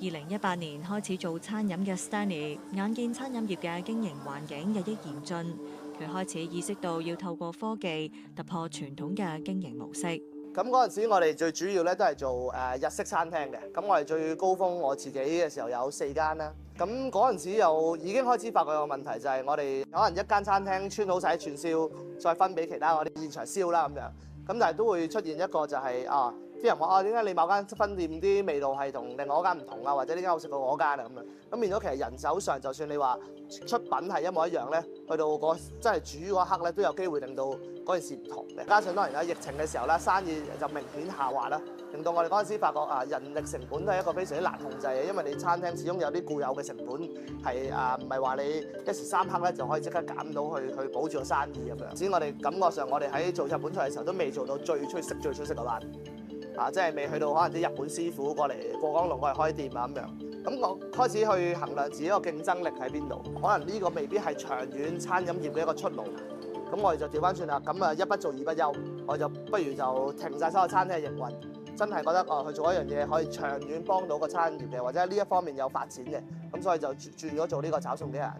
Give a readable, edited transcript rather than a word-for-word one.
2018年開始做餐飲嘅 Stanley，眼見餐飲業嘅經營環境日益嚴峻，佢開始意識到要透過科技突破傳統嘅經營模式。咁嗰陣時，我哋最主要咧都係做日式餐廳嘅。咁我哋最高峰我自己嘅時候有4間啦。咁嗰陣時又已經開始發覺有個問題，就係我哋可能一間餐廳穿好晒串燒，再分俾其他我哋現場燒啦咁樣。咁但係都會出現一個就係啲人話點解你某間分店啲味道係同另外嗰間唔同啊？或者呢間好食過嗰間啊咁樣。咁變咗其實人手上，就算你話出品係一模一樣咧，去到真係煮嗰一刻咧，都有機會令到嗰件事唔同嘅。加上當然啦，疫情嘅時候咧，生意就明顯下滑啦，令到我哋嗰陣時發覺人力成本都係一個非常之難控制嘅，因為你餐廳始終有啲固有嘅成本係唔係話你一時三刻咧就可以即刻減到去保住個生意咁樣。至於我哋感覺上，我哋喺做日本菜嘅時候都未做到最出色嗰班。即係未去到可能啲日本師傅過嚟過江龍過嚟開店啊咁樣，咁我開始去衡量自己個競爭力喺邊度，可能呢個未必係長遠餐飲業嘅一個出路，咁我哋就調翻轉啦，咁一不做二不休，我就不如就停晒所有餐廳嘅營運，真係覺得去做一樣嘢可以長遠幫到個餐業嘅，或者呢一方面有發展嘅，咁所以就轉咗做呢個找餸機人。